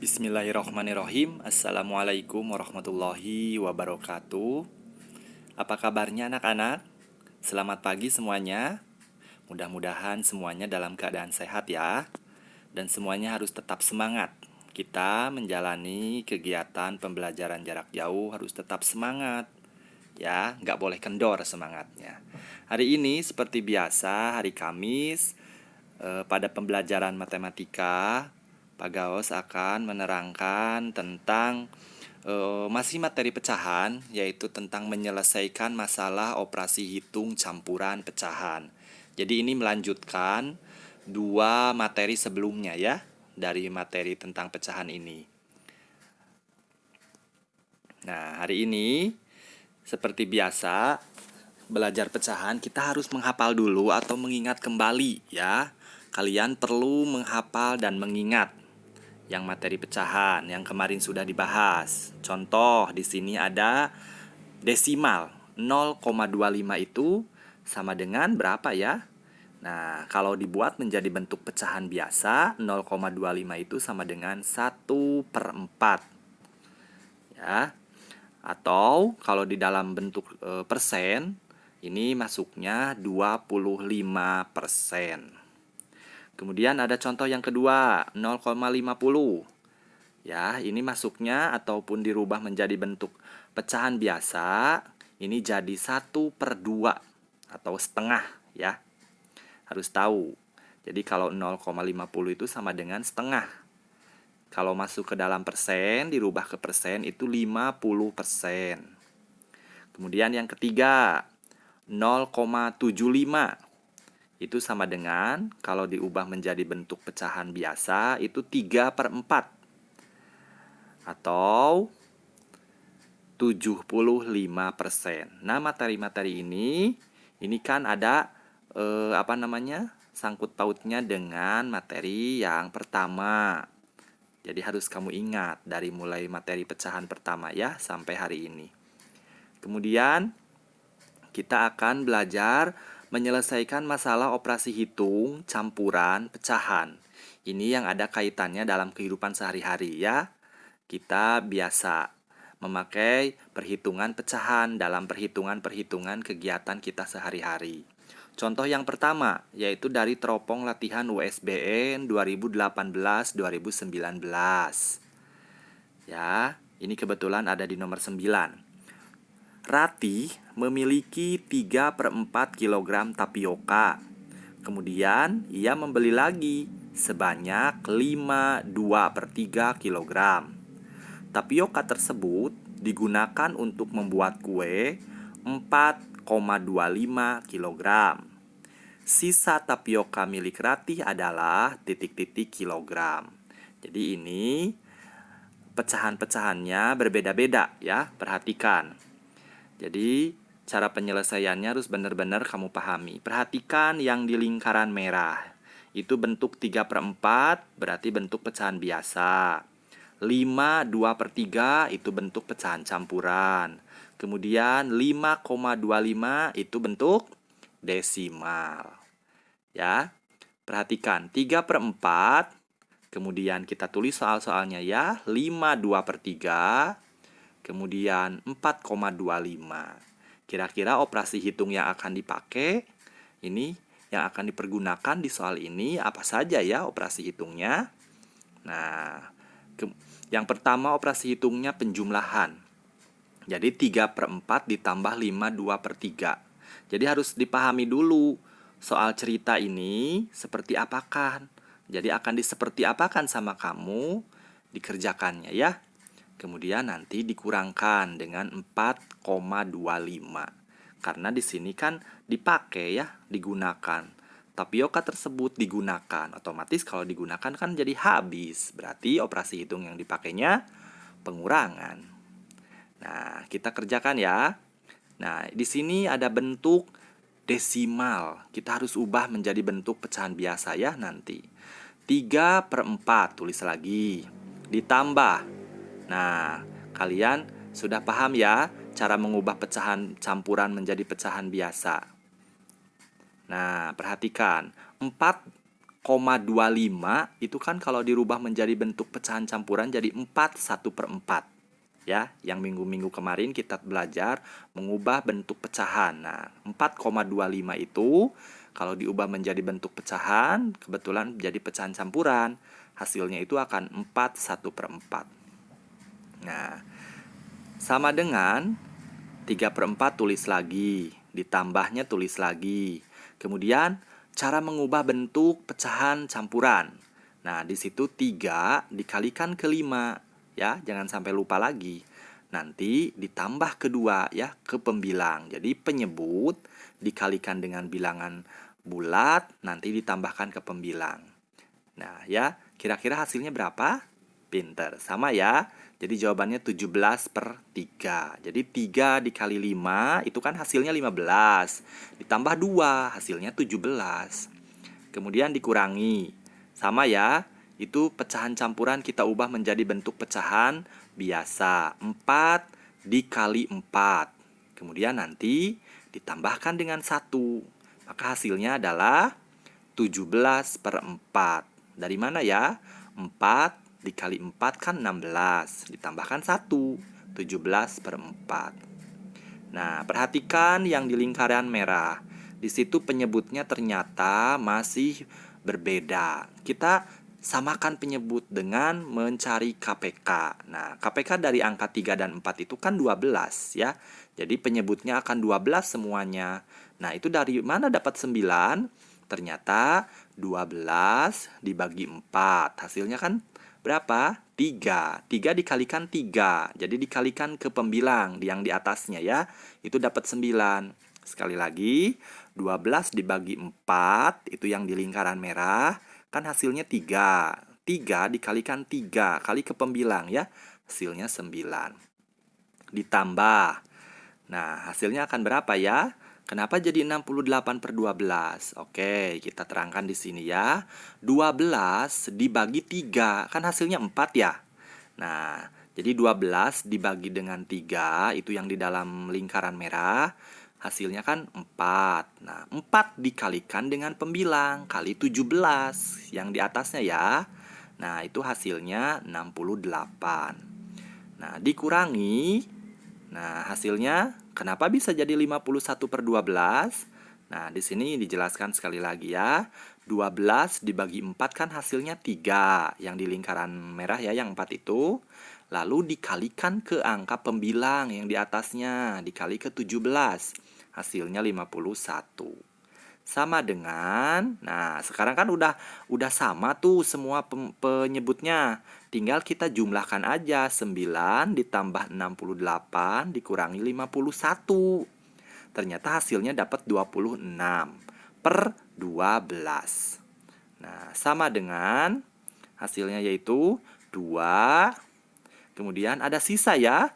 Bismillahirrahmanirrahim. Assalamualaikum warahmatullahi wabarakatuh. Apa kabarnya anak-anak? Selamat pagi semuanya. Mudah-mudahan semuanya dalam keadaan sehat ya. Dan semuanya harus tetap semangat. Kita menjalani kegiatan pembelajaran jarak jauh harus tetap semangat. Ya, nggak boleh kendor semangatnya. Hari ini seperti biasa, hari Kamis, pada pembelajaran matematika, Pak Gaos akan menerangkan tentang masih materi pecahan, yaitu tentang menyelesaikan masalah operasi hitung campuran pecahan. Jadi ini melanjutkan dua materi sebelumnya ya, dari materi tentang pecahan ini. Nah, hari ini seperti biasa belajar pecahan kita harus menghafal dulu atau mengingat kembali ya. Kalian perlu menghafal dan mengingat yang materi pecahan yang kemarin sudah dibahas. Contoh di sini ada desimal 0,25 itu sama dengan berapa ya? Nah, kalau dibuat menjadi bentuk pecahan biasa, 0,25 itu sama dengan 1/4. Ya. Atau kalau di dalam bentuk persen, ini masuknya 25%. Kemudian ada contoh yang kedua, 0,50. Ya, ini masuknya ataupun dirubah menjadi bentuk pecahan biasa, ini jadi 1/2 atau setengah ya. Harus tahu. Jadi kalau 0,50 itu sama dengan setengah. Kalau masuk ke dalam persen, dirubah ke persen itu 50%. Kemudian yang ketiga, 0,75. Itu sama dengan, kalau diubah menjadi bentuk pecahan biasa, itu 3/4. Atau 75%. Nah, materi-materi ini kan ada sangkut pautnya dengan materi yang pertama. Jadi harus kamu ingat dari mulai materi pecahan pertama ya sampai hari ini. Kemudian kita akan belajar menyelesaikan masalah operasi hitung campuran pecahan. Ini yang ada kaitannya dalam kehidupan sehari-hari ya. Kita biasa memakai perhitungan pecahan dalam perhitungan-perhitungan kegiatan kita sehari-hari. Contoh yang pertama yaitu dari teropong latihan USBN 2018-2019. Ya, ini kebetulan ada di nomor 9. Ratih memiliki 3/4 kg tapioka. Kemudian ia membeli lagi sebanyak 2/3 kg. Tapioka tersebut digunakan untuk membuat kue 4,25 kg. Sisa tapioka milik Ratih adalah titik-titik kilogram. Jadi ini pecahan-pecahannya berbeda-beda ya, perhatikan. Jadi cara penyelesaiannya harus benar-benar kamu pahami. Perhatikan yang di lingkaran merah. Itu bentuk 3/4 berarti bentuk pecahan biasa. 5/2/3 itu bentuk pecahan campuran. Kemudian 5,25 itu bentuk desimal. Ya. Perhatikan 3/4. Kemudian kita tulis soal-soalnya ya. 5/2/3. Kemudian 4,25. Kira-kira operasi hitung yang akan dipakai, ini yang akan dipergunakan di soal ini apa saja ya operasi hitungnya? Nah, yang pertama operasi hitungnya penjumlahan. Jadi 3/4 ditambah 5/2/3. Jadi harus dipahami dulu soal cerita ini seperti apakan. Jadi akan seperti apakan sama kamu dikerjakannya ya. Kemudian nanti dikurangkan dengan 4,25. Karena di sini kan dipakai ya, digunakan. Tapioka tersebut digunakan. Otomatis kalau digunakan kan jadi habis. Berarti operasi hitung yang dipakainya pengurangan. Nah, kita kerjakan ya. Nah, di sini ada bentuk desimal. Kita harus ubah menjadi bentuk pecahan biasa ya nanti. 3/4 tulis lagi. Ditambah. Nah, kalian sudah paham ya cara mengubah pecahan campuran menjadi pecahan biasa. Nah, perhatikan 4,25 4,25 itu kan kalau dirubah menjadi bentuk pecahan campuran jadi 4/1/4. Ya, yang minggu-minggu kemarin kita belajar mengubah bentuk pecahan. Nah, 4,25 itu kalau diubah menjadi bentuk pecahan, kebetulan menjadi pecahan campuran. Hasilnya itu akan 4/1/4. Nah, sama dengan 3/4 tulis lagi, ditambahnya tulis lagi. Kemudian cara mengubah bentuk pecahan campuran. Nah, di situ 3 dikalikan ke 5, ya, jangan sampai lupa lagi. Nanti ditambah kedua ya ke pembilang. Jadi penyebut dikalikan dengan bilangan bulat, nanti ditambahkan ke pembilang. Nah, ya, kira-kira hasilnya berapa? Pinter, sama ya. Jadi jawabannya 17/3. Jadi 3 dikali 5 itu kan hasilnya 15. Ditambah 2 hasilnya 17. Kemudian dikurangi. Sama ya. Itu pecahan campuran kita ubah menjadi bentuk pecahan biasa. 4 dikali 4. Kemudian nanti ditambahkan dengan 1. Maka hasilnya adalah 17/4. Dari mana ya? 4 dikali 4 kan 16. Ditambahkan 1. 17/4. Nah, perhatikan yang di lingkaran merah. Di situ penyebutnya ternyata masih berbeda. Kita samakan penyebut dengan mencari KPK. Nah, KPK dari angka 3 dan 4 itu kan 12 ya. Jadi penyebutnya akan 12 semuanya. Nah, itu dari mana dapat 9? Ternyata 12 dibagi 4. Hasilnya kan berapa? 3. 3 dikalikan 3. Jadi dikalikan ke pembilang yang di atasnya ya. Itu dapat 9. Sekali lagi, 12 dibagi 4, itu yang di lingkaran merah, kan hasilnya 3. 3 dikalikan 3 kali ke pembilang ya. Hasilnya 9. Ditambah. Nah, hasilnya akan berapa ya? Kenapa jadi 68/12? Oke, kita terangkan di sini ya. 12 dibagi 3, kan hasilnya 4 ya. Nah, jadi 12 dibagi dengan 3, itu yang di dalam lingkaran merah, hasilnya kan 4. Nah, 4 dikalikan dengan pembilang, kali 17, yang di atasnya ya. Nah, itu hasilnya 68. Nah, dikurangi. Nah, hasilnya kenapa bisa jadi 51/12? Nah, di sini dijelaskan sekali lagi ya. 12 dibagi 4 kan hasilnya 3. Yang di lingkaran merah ya, yang 4 itu. Lalu dikalikan ke angka pembilang yang di atasnya. Dikali ke 17. Hasilnya 51. Sama dengan, nah sekarang kan udah sama tuh semua penyebutnya. Tinggal kita jumlahkan aja. 9 ditambah 68 dikurangi 51. Ternyata hasilnya dapat 26/12. Nah, sama dengan hasilnya yaitu 2. Kemudian ada sisa ya,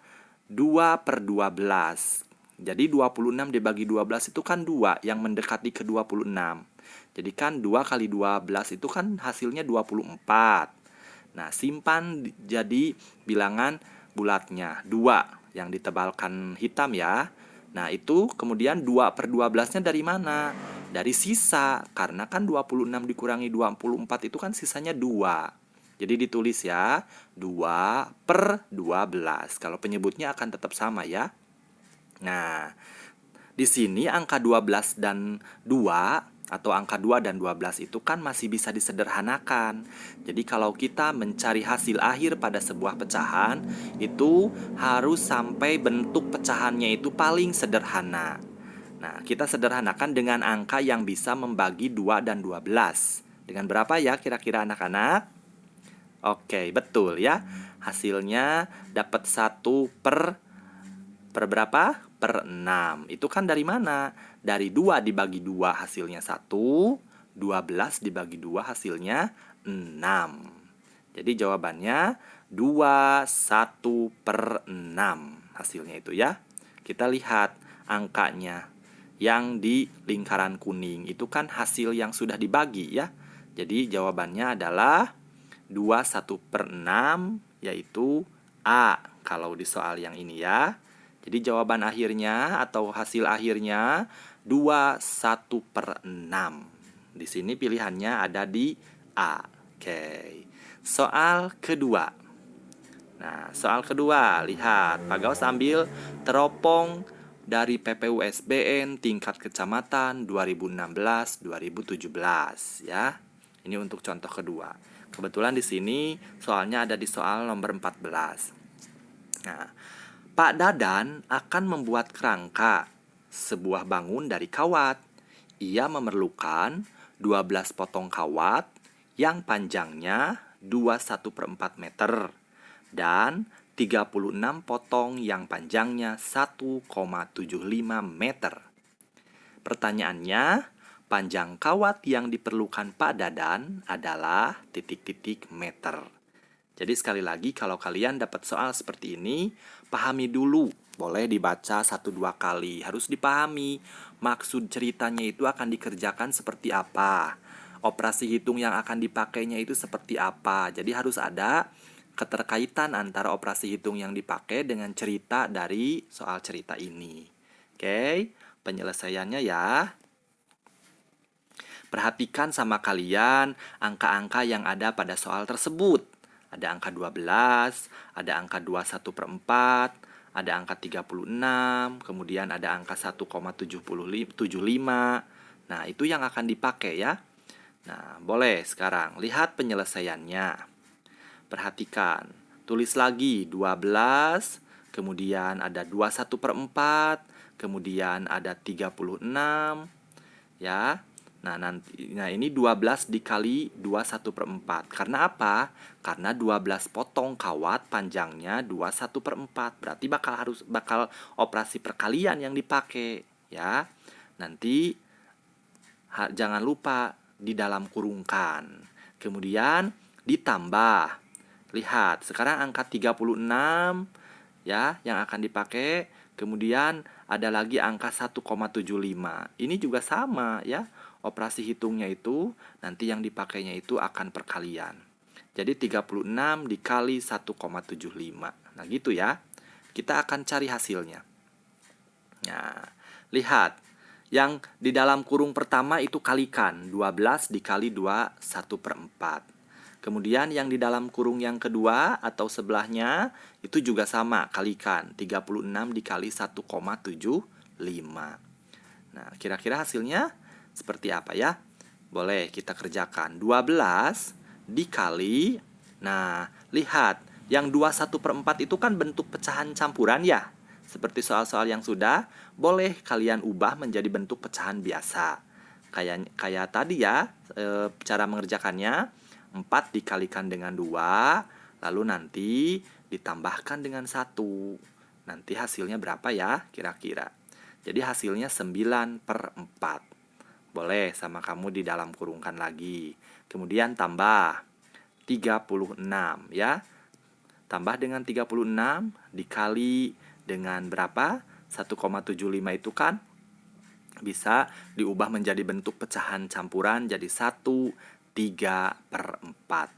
2/12. Jadi 26 dibagi 12 itu kan 2 yang mendekati ke 26. Jadi kan 2 kali 12 itu kan hasilnya 24. Nah, simpan jadi bilangan bulatnya 2 yang ditebalkan hitam ya. Nah, itu kemudian 2/12-nya dari mana? Dari sisa. Karena kan 26 dikurangi 24 itu kan sisanya 2. Jadi ditulis ya, 2/12. Kalau penyebutnya akan tetap sama ya. Nah, di sini angka 12 dan 2 atau angka 2 dan 12 itu kan masih bisa disederhanakan. Jadi kalau kita mencari hasil akhir pada sebuah pecahan, itu harus sampai bentuk pecahannya itu paling sederhana. Nah, kita sederhanakan dengan angka yang bisa membagi 2 dan 12. Dengan berapa ya kira-kira anak-anak? Oke, betul ya. Hasilnya dapat 1 per berapa? Per 6. Itu kan dari mana? Dari 2 dibagi 2 hasilnya 1. 12 dibagi 2 hasilnya 6. Jadi jawabannya 21/6 hasilnya itu ya. Kita lihat angkanya. Yang di lingkaran kuning itu kan hasil yang sudah dibagi ya. Jadi jawabannya adalah 21/6, yaitu A kalau di soal yang ini ya. Jadi jawaban akhirnya atau hasil akhirnya 21/6. Di sini pilihannya ada di A. Oke. Soal kedua. Nah, soal kedua, lihat. Pak Gaus ambil teropong dari PPUSBN tingkat kecamatan 2016-2017 ya. Ini untuk contoh kedua. Kebetulan di sini soalnya ada di soal nomor 14. Nah, Pak Dadan akan membuat kerangka sebuah bangun dari kawat. Ia memerlukan 12 potong kawat yang panjangnya 21/4 meter dan 36 potong yang panjangnya 1,75 meter. Pertanyaannya, panjang kawat yang diperlukan Pak Dadan adalah titik-titik meter. Jadi sekali lagi kalau kalian dapat soal seperti ini, pahami dulu. Boleh dibaca 1-2 kali. Harus dipahami maksud ceritanya itu akan dikerjakan seperti apa. Operasi hitung yang akan dipakainya itu seperti apa. Jadi harus ada keterkaitan antara operasi hitung yang dipakai dengan cerita dari soal cerita ini. Oke, penyelesaiannya ya. Perhatikan sama kalian angka-angka yang ada pada soal tersebut. Ada angka 12, ada angka 21/4, ada angka 36, kemudian ada angka 1,75. Nah, itu yang akan dipakai ya. Nah, boleh sekarang lihat penyelesaiannya. Perhatikan, tulis lagi 12, kemudian ada 21/4, kemudian ada 36, ya. Nah ini 12 dikali 21/4. Karena apa? Karena 12 potong kawat panjangnya 21/4. Berarti bakal operasi perkalian yang dipakai, ya. Nanti jangan lupa di dalam kurungkan. Kemudian ditambah. Lihat, sekarang angka 36 ya yang akan dipakai. Kemudian ada lagi angka 1,75. Ini juga sama ya. Operasi hitungnya itu nanti yang dipakainya itu akan perkalian. Jadi 36 dikali 1,75. Nah, gitu ya. Kita akan cari hasilnya. Nah, lihat. Yang di dalam kurung pertama itu kalikan. 12 dikali 21/4. Kemudian yang di dalam kurung yang kedua atau sebelahnya itu juga sama, kalikan 36 dikali 1,75. Nah, kira-kira hasilnya seperti apa ya? Boleh kita kerjakan. 12 dikali, nah lihat, yang 21/4 itu kan bentuk pecahan campuran ya. Seperti soal-soal yang sudah, boleh kalian ubah menjadi bentuk pecahan biasa. Kayak tadi ya, cara mengerjakannya. 4 dikalikan dengan 2, lalu nanti ditambahkan dengan 1. Nanti hasilnya berapa ya kira-kira? Jadi hasilnya 9/4. Boleh sama kamu di dalam kurungkan lagi. Kemudian tambah 36 ya. Tambah dengan 36 dikali dengan berapa? 1,75 itu kan bisa diubah menjadi bentuk pecahan campuran jadi 1/3/4.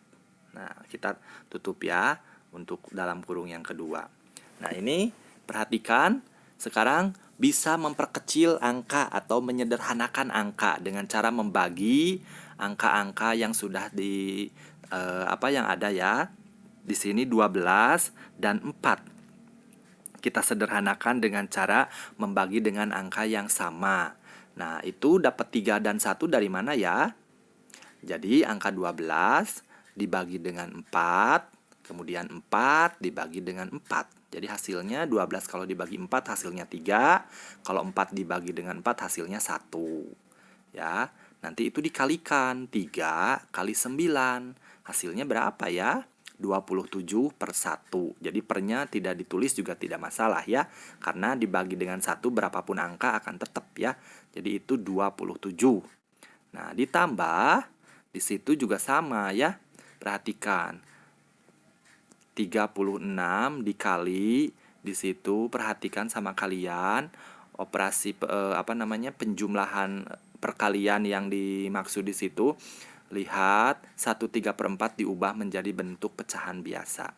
Nah, kita tutup ya untuk dalam kurung yang kedua. Nah, ini perhatikan sekarang bisa memperkecil angka atau menyederhanakan angka dengan cara membagi angka-angka yang sudah yang ada ya. Di sini 12 dan 4. Kita sederhanakan dengan cara membagi dengan angka yang sama. Nah, itu dapat 3 dan 1 dari mana ya? Jadi angka 12 dibagi dengan 4, kemudian 4 dibagi dengan 4. Jadi hasilnya 12 kalau dibagi 4 hasilnya 3, kalau 4 dibagi dengan 4 hasilnya 1. Ya, nanti itu dikalikan 3 kali 9. Hasilnya berapa ya? 27/1. Jadi pernya tidak ditulis juga tidak masalah ya. Karena dibagi dengan 1 berapapun angka akan tetap ya. Jadi itu 27. Nah, ditambah di situ juga sama ya. Perhatikan. 36 dikali di situ, perhatikan sama kalian operasi penjumlahan perkalian yang dimaksud di situ. Lihat 1/3/4 diubah menjadi bentuk pecahan biasa.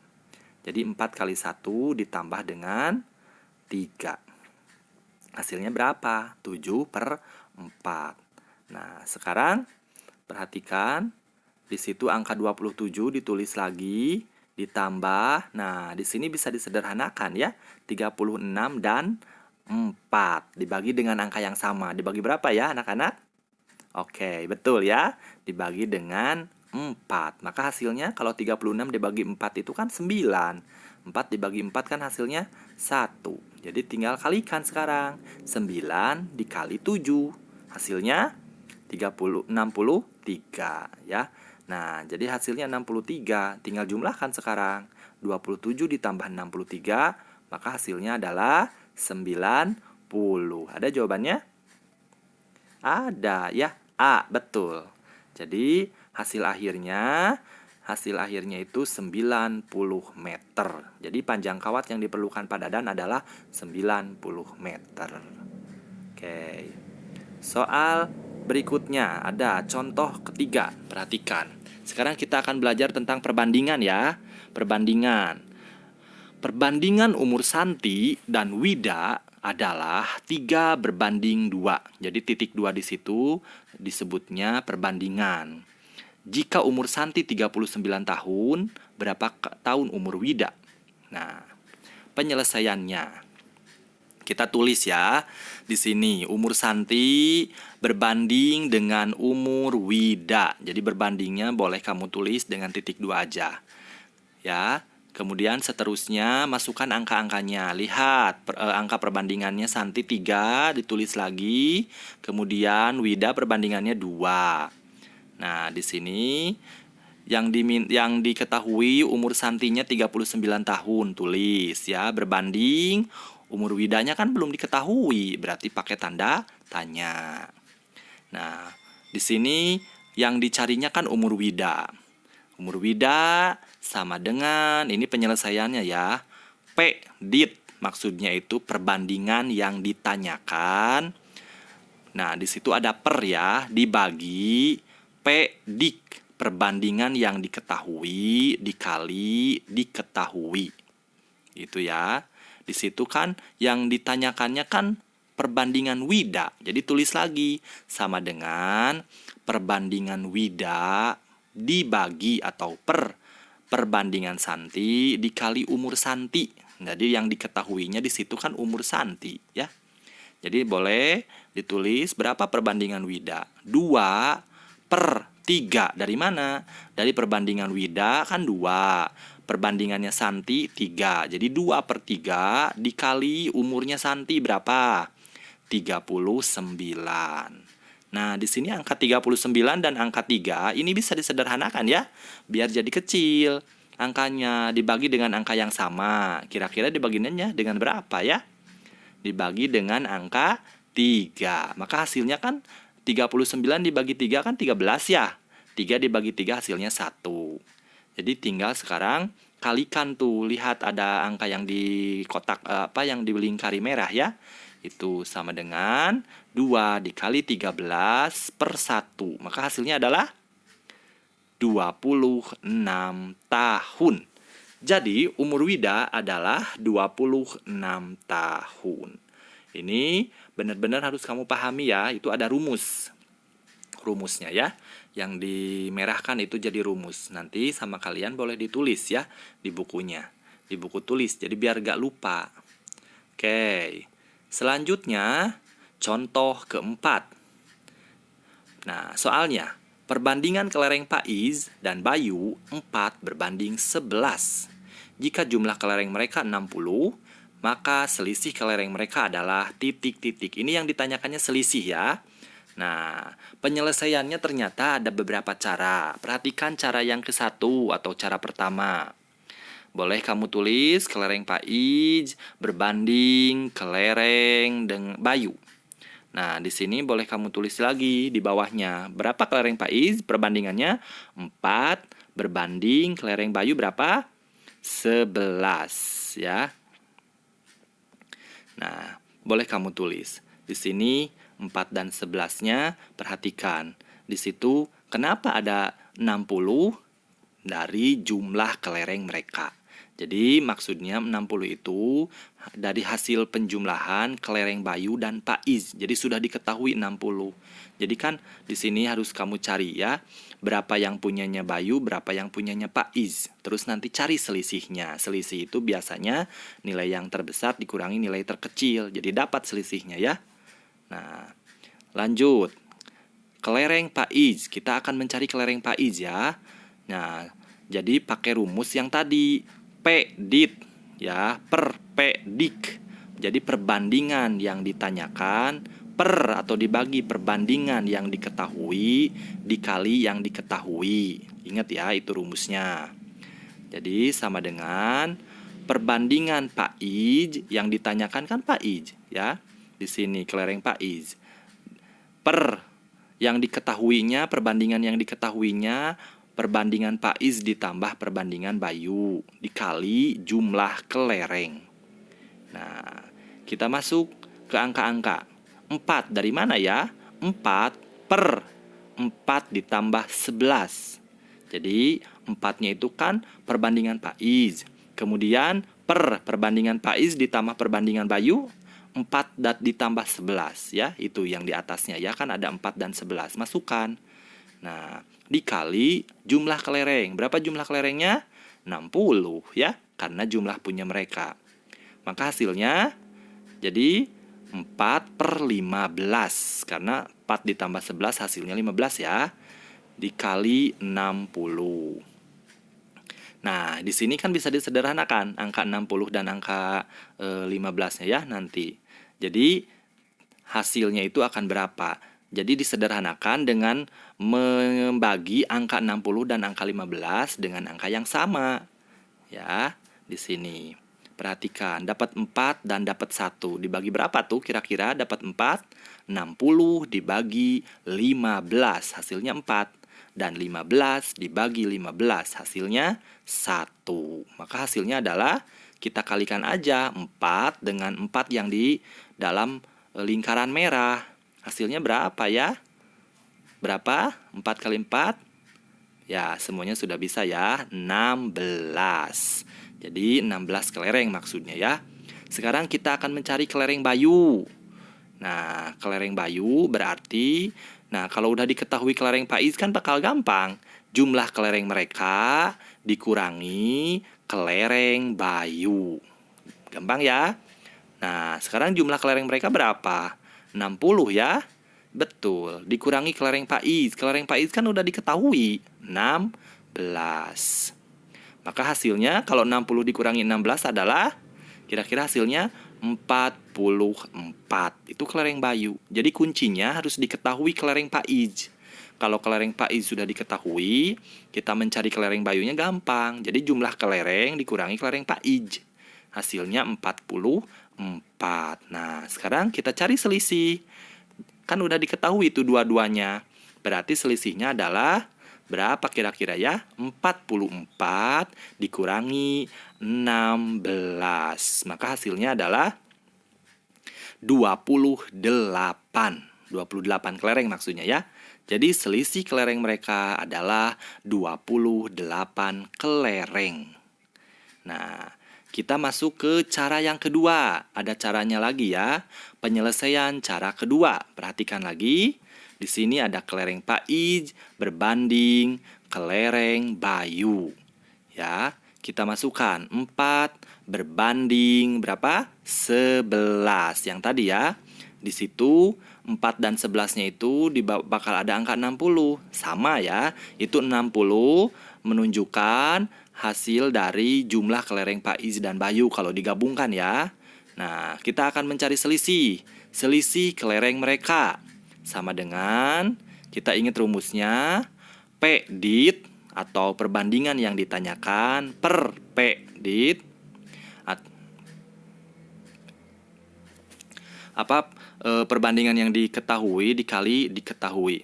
Jadi 4 kali 1 ditambah dengan 3. Hasilnya berapa? 7/4. Nah, sekarang Perhatikan, di situ angka 27 ditulis lagi, ditambah. Nah, di sini bisa disederhanakan ya. 36 dan 4 dibagi dengan angka yang sama. Dibagi berapa ya anak-anak? Oke, betul ya. Dibagi dengan 4. Maka hasilnya kalau 36 dibagi 4 itu kan 9. 4 dibagi 4 kan hasilnya 1. Jadi tinggal kalikan sekarang. 9 dikali 7. Hasilnya 63 ya. Nah, jadi hasilnya 63. Tinggal jumlahkan sekarang. 27 ditambah 63, maka hasilnya adalah 90. Ada jawabannya? Ada ya. A, betul. Jadi hasil akhirnya itu 90 meter. Jadi panjang kawat yang diperlukan Pak Dadan adalah 90 meter. Oke. Soal berikutnya ada contoh ketiga. Perhatikan. Sekarang kita akan belajar tentang perbandingan ya. Perbandingan umur Santi dan Wida adalah 3 berbanding 2. Jadi titik 2 di situ disebutnya perbandingan. Jika umur Santi 39 tahun, berapa tahun umur Wida? Nah, penyelesaiannya kita tulis ya. Di sini umur Santi berbanding dengan umur Wida. Jadi berbandingnya boleh kamu tulis dengan titik 2 aja. Ya. Kemudian seterusnya masukkan angka-angkanya. Lihat angka perbandingannya Santi 3 ditulis lagi. Kemudian Wida perbandingannya 2. Nah, di sini yang diketahui umur Santinya 39 tahun, tulis ya, berbanding umur Widanya kan belum diketahui, berarti pakai tanda tanya. Nah, di sini yang dicarinya kan umur Wida. Umur Wida sama dengan, ini penyelesaiannya ya, P dit, maksudnya itu perbandingan yang ditanyakan. Nah, di situ ada per ya, dibagi P dik, perbandingan yang diketahui dikali diketahui. Itu ya. Di situ kan yang ditanyakannya kan perbandingan Wida. Jadi tulis lagi sama dengan perbandingan Wida dibagi atau perbandingan Santi dikali umur Santi. Jadi yang diketahuinya di situ kan umur Santi ya. Jadi boleh ditulis berapa perbandingan Wida? 2/3. Dari mana? Dari perbandingan Wida kan 2. Perbandingannya Santi 3. Jadi 2/3 dikali umurnya Santi berapa? 39. Nah, di sini angka 39 dan angka 3 ini bisa disederhanakan ya. Biar jadi kecil. Angkanya dibagi dengan angka yang sama. Kira-kira dibagiannya dengan berapa ya? Dibagi dengan angka 3. Maka hasilnya kan 39 dibagi 3 kan 13 ya. 3 dibagi 3 hasilnya 1. Jadi tinggal sekarang kalikan tuh. Lihat ada angka yang di kotak yang dilingkari merah ya. Itu sama dengan 2 dikali 13/1. Maka hasilnya adalah 26 tahun. Jadi umur Wida adalah 26 tahun. Ini benar-benar harus kamu pahami ya. Itu ada rumusnya ya. Yang dimerahkan itu jadi rumus. Nanti sama kalian boleh ditulis ya di bukunya. Di buku tulis. Jadi biar gak lupa. Oke. Selanjutnya contoh keempat. Nah, soalnya perbandingan kelereng Faiz dan Bayu 4 berbanding 11. Jika jumlah kelereng mereka 60, maka selisih kelereng mereka adalah titik-titik. Ini yang ditanyakannya selisih ya. Nah, penyelesaiannya ternyata ada beberapa cara. Perhatikan cara yang ke-1 atau cara pertama. Boleh kamu tulis kelereng Faiz berbanding kelereng dengan Bayu. Nah, di sini boleh kamu tulis lagi di bawahnya. Berapa kelereng Faiz? Perbandingannya 4 berbanding kelereng Bayu berapa? 11 ya. Nah, boleh kamu tulis. Di sini 4 dan 11-nya perhatikan. Di situ kenapa ada 60 dari jumlah kelereng mereka? Jadi maksudnya 60 itu dari hasil penjumlahan kelereng Bayu dan Faiz. Jadi sudah diketahui 60. Jadi kan di sini harus kamu cari ya, berapa yang punyanya Bayu, berapa yang punyanya Faiz. Terus nanti cari selisihnya. Selisih itu biasanya nilai yang terbesar dikurangi nilai terkecil. Jadi dapat selisihnya ya. Nah, lanjut. Kelereng Faiz. Kita akan mencari kelereng Faiz ya. Nah, jadi pakai rumus yang tadi. P dit ya, per P dik. Jadi perbandingan yang ditanyakan per atau dibagi perbandingan yang diketahui dikali yang diketahui. Ingat ya, itu rumusnya. Jadi sama dengan perbandingan Faiz yang ditanyakan kan Faiz ya. Di sini kelereng Faiz. Per yang diketahuinya, perbandingan yang diketahuinya, perbandingan Faiz ditambah perbandingan Bayu dikali jumlah kelereng. Nah, kita masuk ke angka-angka. 4 dari mana ya? 4 per 4 ditambah 11. Jadi 4-nya itu kan perbandingan Faiz. Kemudian per perbandingan Faiz ditambah perbandingan Bayu, 4 ditambah 11 ya. Itu yang di atasnya ya, kan ada 4 dan 11. Masukkan. Nah, dikali jumlah kelereng. Berapa jumlah kelerengnya? 60 ya, karena jumlah punya mereka. Maka hasilnya jadi 4 per 15. Karena 4 ditambah 11 hasilnya 15 ya. Dikali 60. Nah, di sini kan bisa disederhanakan angka 60 dan angka 15-nya ya nanti. Jadi hasilnya itu akan berapa? Jadi disederhanakan dengan membagi angka 60 dan angka 15 dengan angka yang sama. Ya, di sini. Perhatikan, dapat 4 dan dapat 1. Dibagi berapa tuh kira-kira? Dapat 4, 60 dibagi 15, hasilnya 4. Dan 15 dibagi 15, hasilnya 1. Maka hasilnya adalah, kita kalikan aja 4 dengan 4 yang di dalam lingkaran merah. Hasilnya berapa ya? Berapa? 4 kali 4? Ya, semuanya sudah bisa ya. 16. Jadi 16 kelereng maksudnya ya. Sekarang kita akan mencari kelereng Bayu. Nah, kelereng Bayu berarti, nah kalau udah diketahui kelereng Faiz kan bakal gampang. Jumlah kelereng mereka dikurangi kelereng Bayu. Gampang ya? Nah, sekarang jumlah kelereng mereka berapa? 60 ya. Betul, dikurangi kelereng Faiz. Kelereng Faiz kan udah diketahui, 16. Maka hasilnya kalau 60 dikurangi 16 adalah, kira-kira hasilnya 44. Itu kelereng Bayu. Jadi kuncinya harus diketahui kelereng Faiz. Kalau kelereng Faiz sudah diketahui, kita mencari kelereng Bayunya gampang. Jadi jumlah kelereng dikurangi kelereng Faiz. Hasilnya 44. Nah, sekarang kita cari selisih. Kan udah diketahui itu dua-duanya. Berarti selisihnya adalah berapa kira-kira ya? 44 dikurangi 16. Maka hasilnya adalah 28. 28 kelereng maksudnya ya. Jadi selisih kelereng mereka adalah 28 kelereng. Nah, kita masuk ke cara yang kedua. Ada caranya lagi ya. Penyelesaian cara kedua. Perhatikan lagi. Di sini ada kelereng Faiz berbanding kelereng Bayu. Ya, kita masukkan 4 berbanding berapa? 11. Yang tadi ya. Di situ 4 dan 11-nya itu bakal ada angka 60. Sama ya. Itu 60 menunjukkan hasil dari jumlah kelereng Faiz dan Bayu kalau digabungkan ya. Nah, kita akan mencari selisih. Selisih kelereng mereka. Sama dengan, kita ingat rumusnya, P dit atau perbandingan yang ditanyakan per P dit perbandingan yang diketahui dikali diketahui.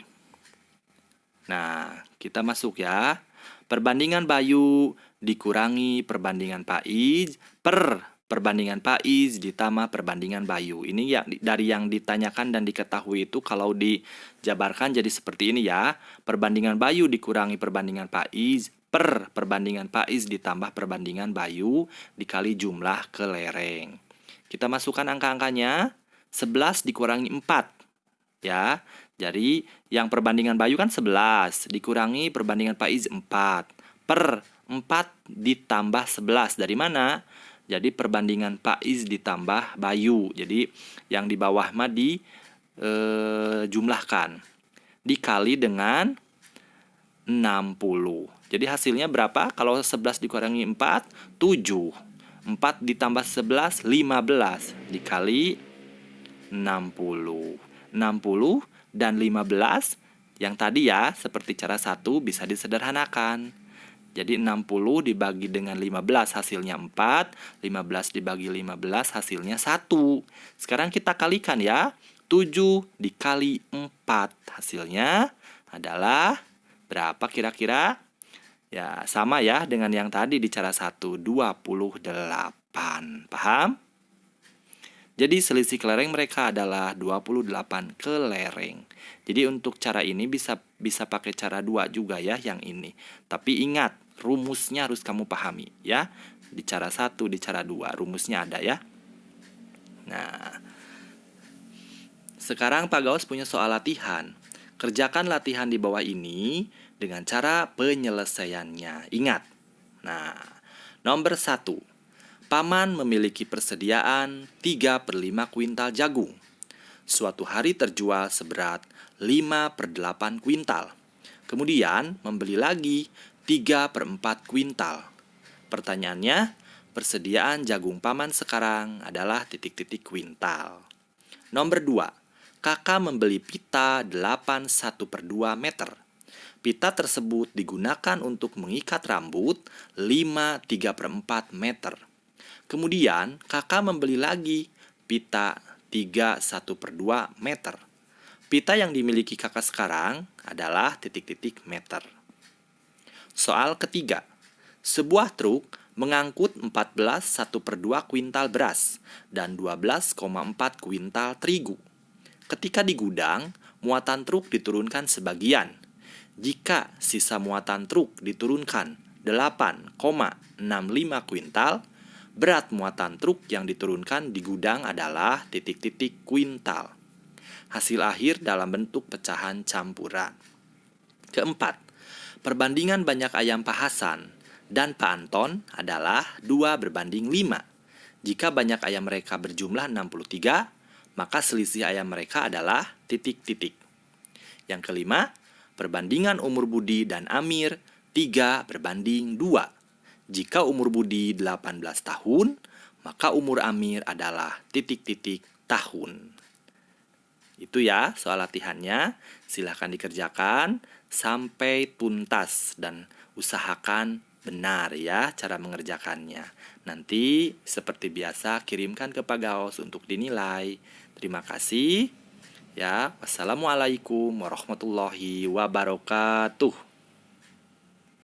Nah, kita masuk ya. Perbandingan Bayu dikurangi perbandingan Faiz per perbandingan Faiz ditambah perbandingan Bayu. Ini ya dari yang ditanyakan dan diketahui itu kalau dijabarkan jadi seperti ini ya. Perbandingan Bayu dikurangi perbandingan Faiz per perbandingan Faiz ditambah perbandingan Bayu dikali jumlah kelereng. Kita masukkan angka-angkanya. 11 dikurangi 4. Ya, jadi yang perbandingan Bayu kan 11 dikurangi perbandingan Faiz 4 per 4 ditambah 11 dari mana? Jadi perbandingan Faiz ditambah Bayu. Jadi yang di bawah mah jumlahkan dikali dengan 60. Jadi hasilnya berapa? Kalau 11 dikurangi 4, 7. 4 ditambah 11, 15 dikali 60. 60 dan 15 yang tadi ya, seperti cara 1 bisa disederhanakan. Jadi 60 dibagi dengan 15 hasilnya 4, 15 dibagi 15 hasilnya 1. Sekarang kita kalikan ya. 7 dikali 4 hasilnya adalah berapa kira-kira? Ya, sama ya dengan yang tadi di cara 1, 28. Paham? Jadi selisih kelereng mereka adalah 28 kelereng. Jadi untuk cara ini bisa pakai cara 2 juga ya yang ini. Tapi ingat, rumusnya harus kamu pahami ya. Di cara 1, di cara 2, rumusnya ada ya. Nah, sekarang Pak Gaus punya soal latihan. Kerjakan latihan di bawah ini dengan cara penyelesaiannya. Ingat. Nah, nomor 1. Paman memiliki persediaan 3/5 kuintal jagung. Suatu hari terjual seberat 5/8 kuintal. Kemudian membeli lagi 3/4 kuintal. Pertanyaannya, persediaan jagung paman sekarang adalah titik-titik kuintal. Nomor 2. Kakak membeli pita 81/2 meter. Pita tersebut digunakan untuk mengikat rambut 5/3/4 meter. Kemudian kakak membeli lagi pita 31/2 meter. Pita yang dimiliki kakak sekarang adalah titik-titik meter. Soal ketiga. Sebuah truk mengangkut 14 1/2 kuintal beras dan 12,4 kuintal terigu. Ketika di gudang, muatan truk diturunkan sebagian. Jika sisa muatan truk diturunkan 8,65 kuintal, berat muatan truk yang diturunkan di gudang adalah titik-titik kuintal. Hasil akhir dalam bentuk pecahan campuran. Keempat, perbandingan banyak ayam Pak Hasan dan Pak Anton adalah 2/5. Jika banyak ayam mereka berjumlah 63, maka selisih ayam mereka adalah titik-titik. Yang kelima, perbandingan umur Budi dan Amir 3/2. Jika umur Budi 18 tahun, maka umur Amir adalah titik-titik tahun. Itu ya soal latihannya. Silahkan dikerjakan sampai tuntas dan usahakan benar ya cara mengerjakannya. Nanti seperti biasa kirimkan ke Pak Gaus untuk dinilai. Terima kasih. Ya, wassalamualaikum warahmatullahi wabarakatuh.